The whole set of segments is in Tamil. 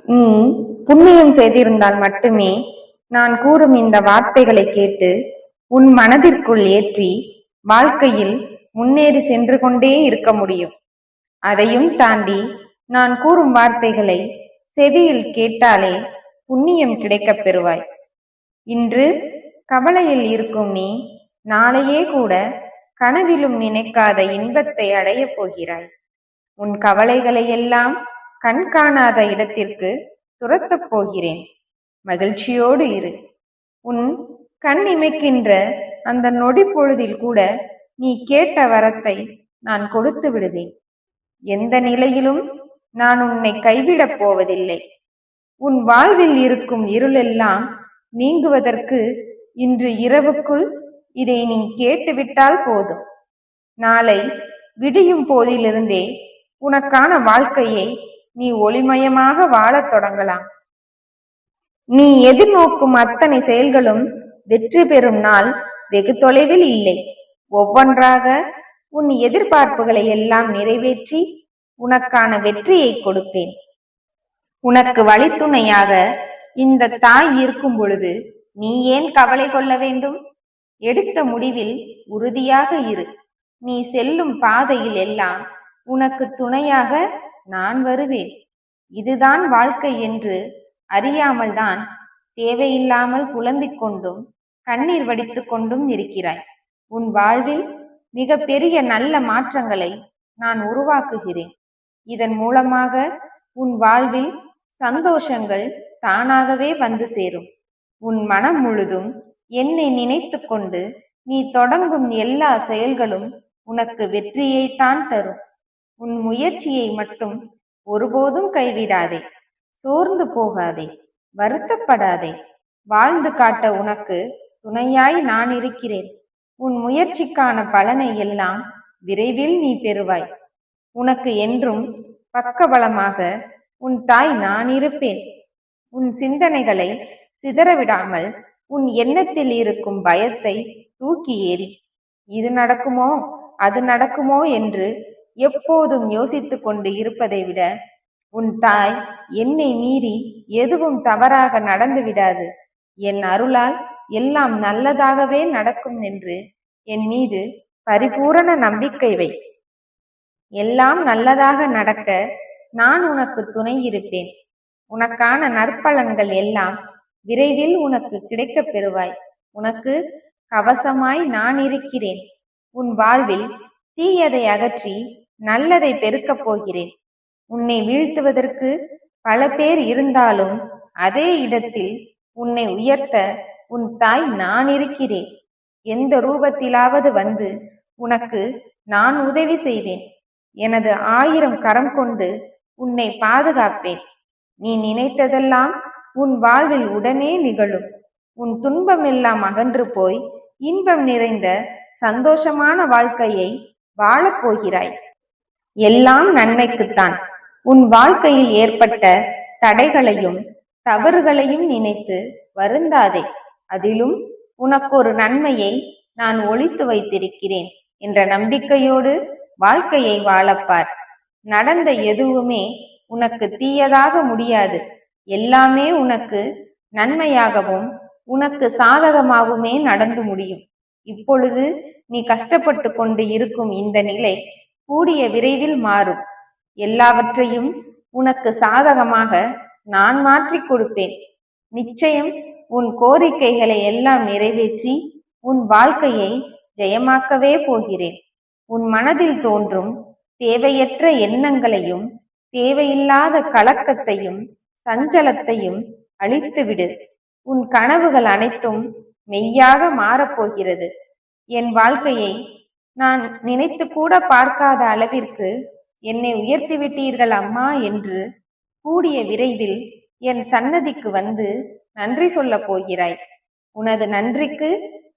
நீ புண்ணியம் செய்திருந்தால் மட்டுமே நான் கூறும் இந்த வார்த்தைகளை கேட்டு உன் மனதிற்குள் ஏற்றி வாழ்க்கையில் முன்னேறி சென்று கொண்டே இருக்க முடியும். அதையும் தாண்டி நான் கூறும் வார்த்தைகளை செவியில் கேட்டாலே புண்ணியம் கிடைக்கப் பெறுவாய். இன்று கவலையில் இருக்கும் நீ நாளையே கூட கனவிலும் நினைக்காத இன்பத்தை அடையப் போகிறாய். உன் கவலைகளை எல்லாம் கண் காணாத இடத்திற்கு துரத்தப் போகிறேன். மகிழ்ச்சியோடு இரு. உன் கண் இமைக்கின்ற அந்த நொடி பொழுதில் கூட நீ கேட்ட வரத்தை நான் கொடுத்து விடுவேன். எந்த நிலையிலும் நான் உன்னை கைவிடப் போவதில்லை. உன் வாழ்வில் இருக்கும் இருளெல்லாம் நீங்குவதற்கு இன்று இரவுக்குள் இதை நீ கேட்டுவிட்டால் போதும். நாளை விடியும் போதிலிருந்தே உனக்கான வாழ்க்கையை நீ ஒளிமயமாக வாழத் தொடங்கலாம். நீ எதிர்நோக்கும் அத்தனை செயல்களும் வெற்றி பெறும் நாள் வெகு தொலைவில் இல்லை. ஒவ்வொன்றாக உன் எதிர்பார்ப்புகளை எல்லாம் நிறைவேற்றி உனக்கான வெற்றியை கொடுப்பேன். உனக்கு வழித்துணையாக இந்த தாய் இருக்கும் பொழுது நீ ஏன் கவலை கொள்ள வேண்டும்? எடுத்த முடிவில் உறுதியாக இரு. நீ செல்லும் பாதையில் எல்லாம் உனக்கு துணையாக நான் வருவேன். இதுதான் வாழ்க்கை என்று அறியாமல் தான் தேவையில்லாமல் புலம்பிக் கொண்டும் கண்ணீர் வடித்து கொண்டும் இருக்கிறாய். உன் வாழ்வில் மிக பெரிய நல்ல மாற்றங்களை நான் உருவாக்குகிறேன். இதன் மூலமாக உன் வாழ்வில் சந்தோஷங்கள் தானாகவே வந்து சேரும். உன் மனம் முழுதும் என்னை நினைத்து கொண்டு நீ தொடங்கும் எல்லா செயல்களும் உனக்கு வெற்றியைத்தான் தரும். உன் முயற்சியை மட்டும் ஒருபோதும் கைவிடாதே. சோர்ந்து போகாதே, வருத்தப்படாதே. வாழ்ந்து காட்ட உனக்கு துணையாய் நான் இருக்கிறேன். உன் முயற்சிக்கான பலனை எல்லாம் விரைவில் நீ பெறுவாய். உனக்கு என்றும் பக்கபலமாக உன் தாய் நான் இருப்பேன். உன் சிந்தனைகளை சிதறவிடாமல் உன் எண்ணத்தில் இருக்கும் பயத்தை தூக்கி ஏறி இது நடக்குமோ அது நடக்குமோ என்று எப்போதும் யோசித்து கொண்டு இருப்பதை விட உன் தாய் என்னை மீறி எதுவும் தவறாக நடந்து விடாது, என் அருளால் எல்லாம் நல்லதாகவே நடக்கும் என்று என் மீது பரிபூரண நம்பிக்கை வை. எல்லாம் நல்லதாக நடக்க நான் உனக்கு துணை இருப்பேன். உனக்கான நற்பலன்கள் எல்லாம் விரைவில் உனக்கு கிடைக்கப் பெறுவாய். உனக்கு கவசமாய் நான் இருக்கிறேன். உன் வாழ்வில் தீயதை அகற்றி நல்லதை பெருக்கப் போகிறேன். உன்னை வீழ்த்துவதற்கு பல பேர் இருந்தாலும் அதே இடத்தில் உன்னை உயர்த்த உன் தாய் நான் இருக்கிறேன். எந்த ரூபத்திலாவது வந்து உனக்கு நான் உதவி செய்வேன். எனது 1000 கரம் கொண்டு உன்னை பாதுகாப்பேன். நீ நினைத்ததெல்லாம் உன் வாழ்வில் உடனே நிகழும். உன் துன்பமெல்லாம் அகன்று போய் இன்பம் நிறைந்த சந்தோஷமான வாழ்க்கையை வாழப் போகிறாய். எல்லாம் நன்மைக்குத்தான். உன் வாழ்க்கையில் ஏற்பட்ட தடைகளையும் தவறுகளையும் நினைத்து வருந்தாதே. அதிலும் உனக்கு ஒரு நன்மையை நான் ஒளித்து வைத்திருக்கிறேன் என்ற நம்பிக்கையோடு வாழ்க்கையை வாழப்பார். நடந்த எதுவுமே உனக்கு தீயதாக முடியாது. எல்லாமே உனக்கு நன்மையாகவும் உனக்கு சாதகமாகவுமே நடந்து முடியும். இப்பொழுது நீ கஷ்டப்பட்டு கொண்டு இருக்கும் இந்த நிலை கூடிய விரைவில் மாறும். எல்லாவற்றையும் உனக்கு சாதகமாக நான் மாற்றிக் கொடுப்பேன். நிச்சயம் உன் கோரிக்கைகளை எல்லாம் நிறைவேற்றி உன் வாழ்க்கையை ஜெயமாக்கவே போகிறேன். உன் மனதில் தோன்றும் தேவையற்ற எண்ணங்களையும் தேவையில்லாத கலக்கத்தையும் சஞ்சலத்தையும் அழித்துவிடு. உன் கனவுகள் அனைத்தும் மெய்யாக மாறப்போகிறது. என் வாழ்க்கையை நான் நினைத்து கூட பார்க்காத அளவிற்கு என்னை உயர்த்தி விட்டீர்கள் அம்மா என்று கூடிய விரைவில் என் சன்னதிக்கு வந்து நன்றி சொல்ல போகிறாய். உனது நன்றிக்கு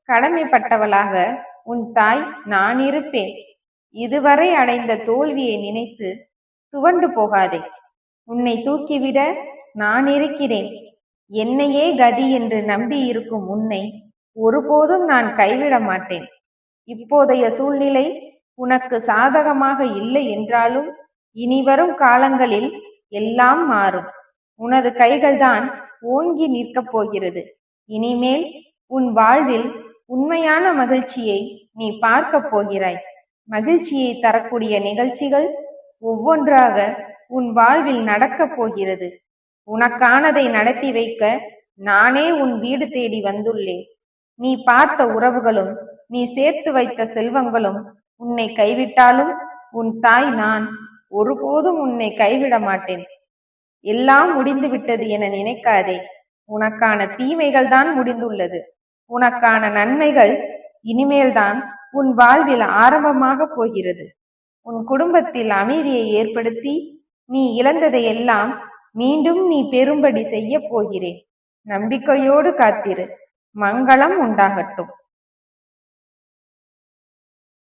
கடமைப்பட்டவளாக உன் தாய் நான் இருப்பேன். இதுவரை அடைந்த தோல்வியை நினைத்து துவண்டு போகாதே. உன்னை தூக்கிவிட நான் இருக்கிறேன். என்னையே கதி என்று நம்பி இருக்கும் உன்னை ஒருபோதும் நான் கைவிட மாட்டேன். இப்போதைய சூழ்நிலை உனக்கு சாதகமாக இல்லை என்றாலும் இனிவரும் காலங்களில் எல்லாம் மாறும். உனது கைகள்தான் ஓங்கி நிற்கப் போகிறது. இனிமேல் உன் வாழ்வில் உண்மையான மகிழ்ச்சியை நீ பார்க்கப் போகிறாய். மகிழ்ச்சியை தரக்கூடிய நிகழ்ச்சிகள் ஒவ்வொன்றாக உன் வாழ்வில் நடக்கப் போகிறது. உனக்கானதை நடத்தி வைக்க நானே உன் வீடு தேடி வந்துள்ளேன். நீ பார்த்த உறவுகளும் நீ சேர்த்து வைத்த செல்வங்களும் உன்னை கைவிட்டாலும் உன் தாய் நான் ஒருபோதும் உன்னை கைவிட மாட்டேன். எல்லாம் முடிந்து விட்டது என நினைக்காதே. உனக்கான தீமைகள் தான் முடிந்துள்ளது. உனக்கான நன்மைகள் இனிமேல்தான் உன் வாழ்வில் ஆரம்பமாக போகிறது. உன் குடும்பத்தில் அமைதியை ஏற்படுத்தி நீ இழந்ததையெல்லாம் மீண்டும் நீ பெறும்படி செய்ய போகிறேன். நம்பிக்கையோடு காத்திரு. மங்களம் உண்டாகட்டும்.